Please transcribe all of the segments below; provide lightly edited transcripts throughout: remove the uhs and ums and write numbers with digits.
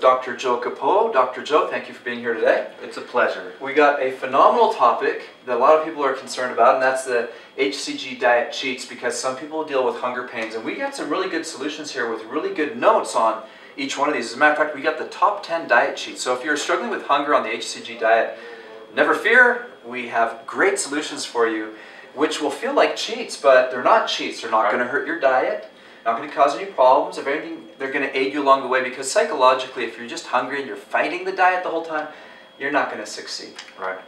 Dr. Joe Kepo'o. Dr. Joe, thank you for being here today. It's a pleasure. We got a phenomenal topic that a lot of people are concerned about, and that's the HCG diet cheats, because some people deal with hunger pains, and we got some really good solutions here with really good notes on each one of these. As a matter of fact, we got the top 10 diet cheats. So if you're struggling with hunger on the HCG diet, never fear, we have great solutions for you, which will feel like cheats, but they're not cheats. They're not going to hurt your diet, not going to cause any problems. If anything, they're going to aid you along the way, because psychologically, if you're just hungry and you're fighting the diet the whole time, you're not going to succeed. Right.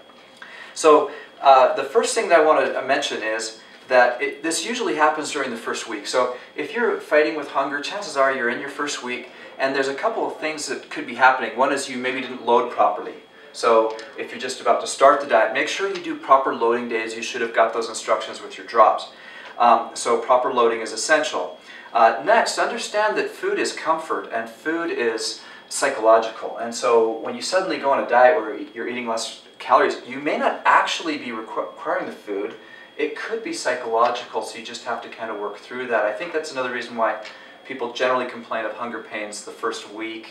So the first thing that I want to mention is that this usually happens during the first week. So if you're fighting with hunger, chances are you're in your first week, and there's a couple of things that could be happening. One is you maybe didn't load properly. So if you're just about to start the diet, make sure you do proper loading days. You should have got those instructions with your drops. So proper loading is essential. Next, understand that food is comfort and food is psychological. And so when you suddenly go on a diet where you're eating less calories, you may not actually be requiring the food. It could be psychological, so you just have to kind of work through that. I think that's another reason why people generally complain of hunger pains the first week,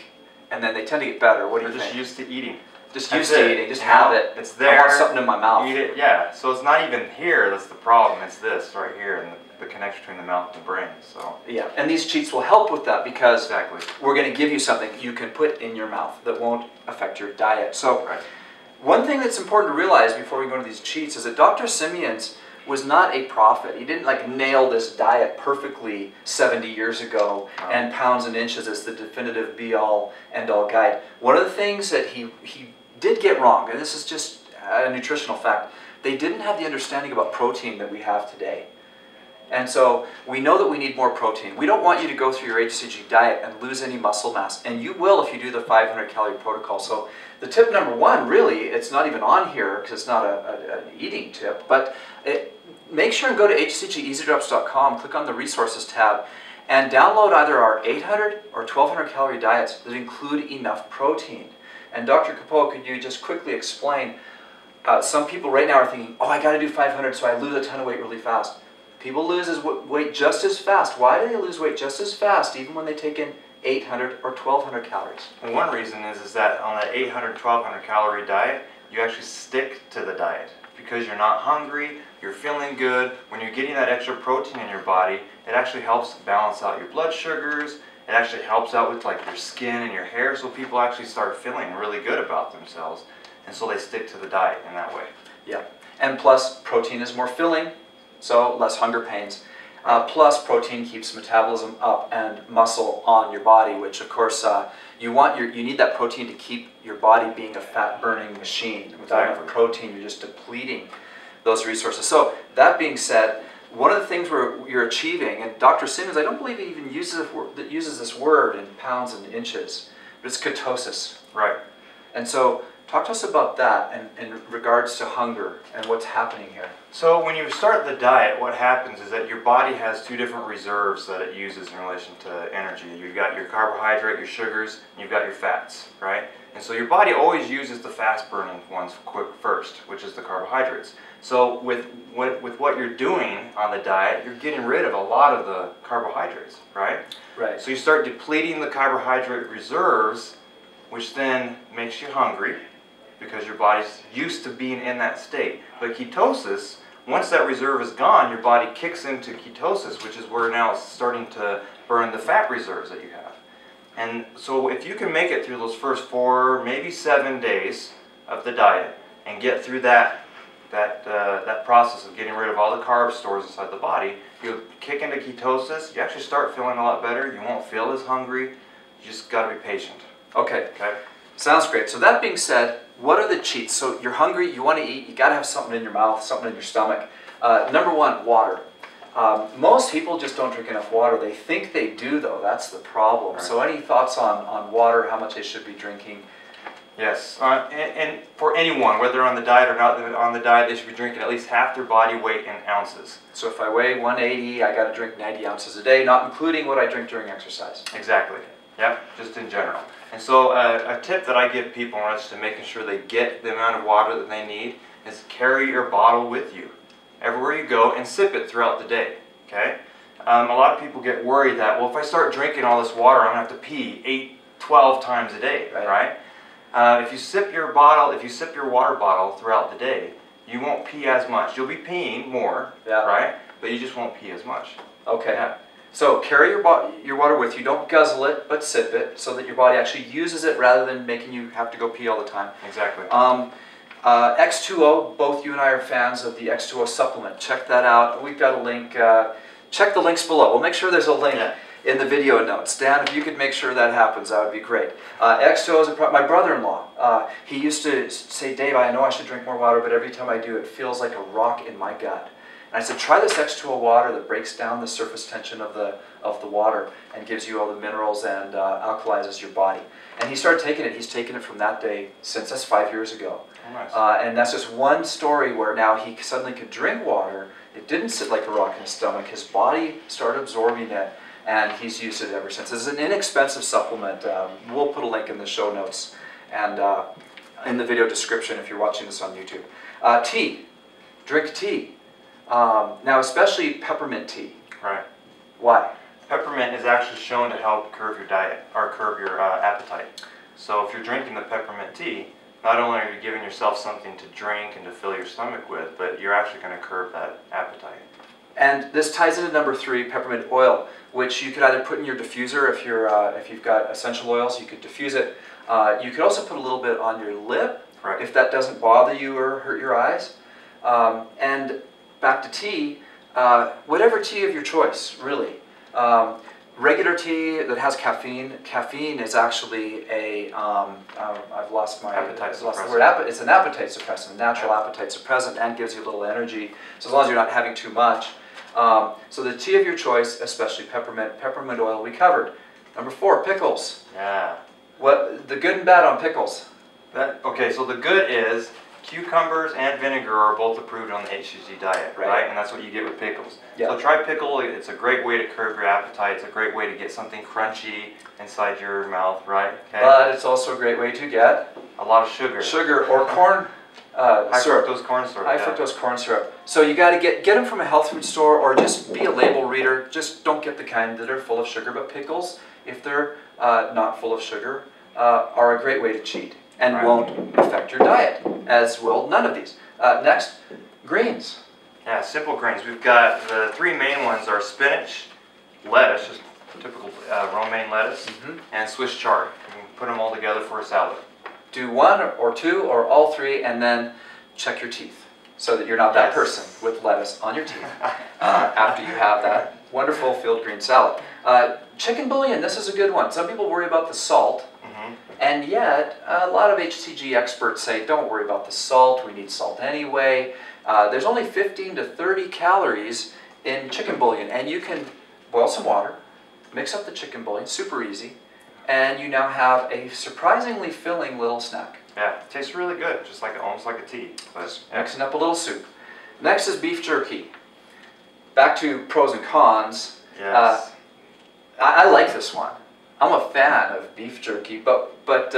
and then they tend to get better. What do you think? They're just used to eating. Just used to eating, just have it. It's there. I want something in my mouth. Eat it, yeah. So it's not even here that's the problem. It's this right here, and the connection between the mouth and the brain. So yeah, and these cheats will help with that, because exactly, we're going to give you something you can put in your mouth that won't affect your diet. So one thing that's important to realize before we go into these cheats is that Dr. Simeon's was not a prophet. He didn't like nail this diet perfectly 70 years ago and pounds and inches as the definitive be-all, end-all guide. One of the things that he did get wrong, and this is just a nutritional fact, they didn't have the understanding about protein that we have today. And so we know that we need more protein. We don't want you to go through your HCG diet and lose any muscle mass, and you will if you do the 500 calorie protocol. So the tip number one, really, it's not even on here because it's not an eating tip, but make sure and go to hcgeasydrops.com, click on the resources tab, and download either our 800 or 1200 calorie diets that include enough protein. And Dr. Kepo'o, could you just quickly explain, some people right now are thinking, oh, I got to do 500 so I lose a ton of weight really fast. People lose weight just as fast. Why do they lose weight just as fast even when they take in 800 or 1200 calories? And one reason is that on that 800, 1200 calorie diet, you actually stick to the diet because you're not hungry, you're feeling good. When you're getting that extra protein in your body, it actually helps balance out your blood sugars. It actually helps out with like your skin and your hair, so people actually start feeling really good about themselves, and so they stick to the diet in that way. Yeah, and plus protein is more filling, so less hunger pains. Plus protein keeps metabolism up and muscle on your body, which of course you need that protein to keep your body being a fat burning machine. Without enough protein, you're just depleting those resources. So that being said, one of the things where you're achieving, and Dr. Simmons, I don't believe he even uses this word in pounds and inches, but it's ketosis. Right. And so talk to us about that in regards to hunger and what's happening here. So when you start the diet, what happens is that your body has two different reserves that it uses in relation to energy. You've got your carbohydrate, your sugars, and you've got your fats, right? And so your body always uses the fast-burning ones first, which is the carbohydrates. So with what you're doing on the diet, you're getting rid of a lot of the carbohydrates, right? Right. So you start depleting the carbohydrate reserves, which then makes you hungry, because your body's used to being in that state. But ketosis, once that reserve is gone, your body kicks into ketosis, which is where now it's starting to burn the fat reserves that you have. And so if you can make it through those first 4, maybe 7 days of the diet and get through that process of getting rid of all the carb stores inside the body, you'll kick into ketosis, you actually start feeling a lot better, you won't feel as hungry, you just got to be patient. Okay. Sounds great. So that being said, what are the cheats? So you're hungry, you want to eat, you got to have something in your mouth, something in your stomach. Number one, water. Most people just don't drink enough water. They think they do, though. That's the problem. Right. So any thoughts on water, how much they should be drinking? Yes, and for anyone, whether on the diet or not on the diet, they should be drinking at least half their body weight in ounces. So if I weigh 180, I got to drink 90 ounces a day, not including what I drink during exercise. Exactly. Yep, just in general. And so a tip that I give people in relation to making sure they get the amount of water that they need is carry your bottle with you everywhere you go and sip it throughout the day. Okay? A lot of people get worried that, well, if I start drinking all this water, I'm going to have to pee 12 times a day, right? If you sip your water bottle throughout the day, you won't pee as much. You'll be peeing more, right? But you just won't pee as much. Okay. Yeah. So carry your water with you. Don't guzzle it, but sip it, so that your body actually uses it rather than making you have to go pee all the time. Exactly. X2O, both you and I are fans of the X2O supplement. Check that out. We've got a link. Check the links below. We'll make sure there's a link in the video notes. Dan, if you could make sure that happens, that would be great. X2O is my brother-in-law. He used to say, Dave, I know I should drink more water, but every time I do, it feels like a rock in my gut. And I said, try this X2O water that breaks down the surface tension of the water and gives you all the minerals and alkalizes your body. And he started taking it. He's taken it from that day since. That's 5 years ago. Oh, nice. And that's just one story where now he suddenly could drink water. It didn't sit like a rock in his stomach. His body started absorbing it, and he's used it ever since. It's an inexpensive supplement. We'll put a link in the show notes and in the video description if you're watching this on YouTube. Tea. Drink tea. Now, especially peppermint tea. Right. Why? Peppermint is actually shown to help curb your diet, or curb your appetite. So if you're drinking the peppermint tea, not only are you giving yourself something to drink and to fill your stomach with, but you're actually going to curb that appetite. And this ties into number 3, peppermint oil, which you could either put in your diffuser if you've got essential oils, you could diffuse it. You could also put a little bit on your lip, if that doesn't bother you or hurt your eyes. And back to tea, whatever tea of your choice, really. Regular tea that has caffeine. Caffeine is actually a, I've lost my appetite suppressant. Word. It's an appetite suppressant, a natural appetite suppressant, and gives you a little energy. So as long as you're not having too much. So the tea of your choice, especially peppermint oil, we covered. Number 4, pickles. Yeah. What the good and bad on pickles? Okay, so the good is cucumbers and vinegar are both approved on the HCG diet, right? And that's what you get with pickles. So try pickle. It's a great way to curb your appetite. It's a great way to get something crunchy inside your mouth, right? Okay. But it's also a great way to get a lot of sugar. Sugar or corn syrup. Fructose corn syrup. High fructose corn syrup. So you got to get them from a health food store, or just be a label reader. Just don't get the kind that are full of sugar. But pickles, if they're not full of sugar, are a great way to cheat. And won't affect your diet, as will none of these. Next, greens. Yeah, simple greens. We've got the 3 main ones are spinach, lettuce, just typical romaine lettuce, and Swiss chard. You can put them all together for a salad. Do 1 or 2 or all 3, and then check your teeth, so that you're not that person with lettuce on your teeth after you have that wonderful field green salad. Chicken bouillon, this is a good one. Some people worry about the salt. And yet, a lot of HCG experts say, don't worry about the salt, we need salt anyway. There's only 15 to 30 calories in chicken bouillon, and you can boil some water, mix up the chicken bouillon, super easy, and you now have a surprisingly filling little snack. Yeah, it tastes really good, just like almost like a tea. Mixing up a little soup. Next is beef jerky. Back to pros and cons. Yes. I like this one. I'm a fan of beef jerky, but what's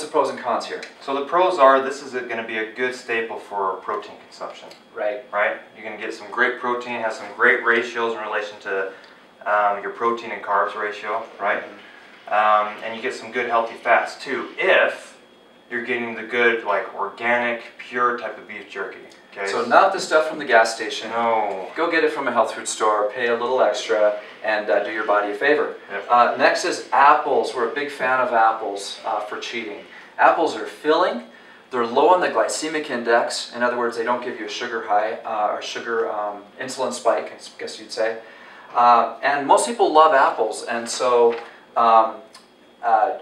the pros and cons here? So the pros are this is going to be a good staple for protein consumption. Right. You're going to get some great protein, has some great ratios in relation to your protein and carbs ratio, right? And you get some good healthy fats too, if you're getting the good, like, organic, pure type of beef jerky. Okay. So not the stuff from the gas station. No. Go get it from a health food store, pay a little extra, and do your body a favor. Yep. Next is apples. We're a big fan of apples for cheating. Apples are filling. They're low on the glycemic index. In other words, they don't give you a sugar high or sugar insulin spike, I guess you'd say. And most people love apples, and so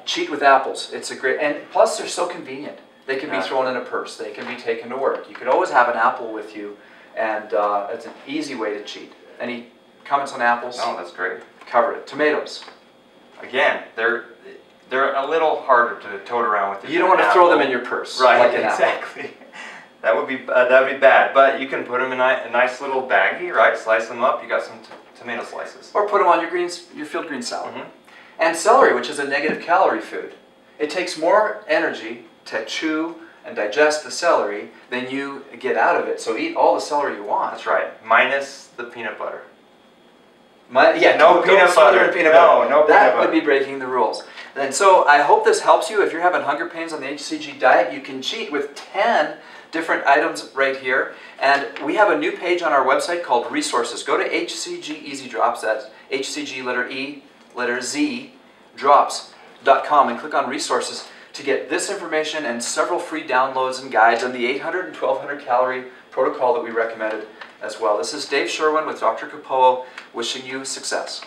cheat with apples. It's a great, and plus they're so convenient. They can be thrown in a purse. They can be taken to work. You could always have an apple with you, and it's an easy way to cheat. Any comments on apples? No, that's great. Covered it. Tomatoes. Again, they're a little harder to tote around with. You don't want to throw them in your purse. Right, like an exactly. Apple. That would be bad. But you can put them in a nice little baggie, right? Slice them up. You got some tomato slices. Or put them on your field green salad. And celery, which is a negative calorie food. It takes more energy to chew and digest the celery than you get out of it. So eat all the celery you want. That's right, minus the peanut butter. Yeah, no peanut butter. And peanut butter. No That peanut butter. would be breaking the rules. And so I hope this helps you. If you're having hunger pains on the HCG diet, you can cheat with 10 different items right here. And we have a new page on our website called Resources. Go to HCG Easy Drops, that's HCG letter E, letter Z, drops.com, and click on Resources to get this information and several free downloads and guides on the 800 and 1200 calorie protocol that we recommended as well. This is Dave Sherwin with Dr. Kepo'o, wishing you success.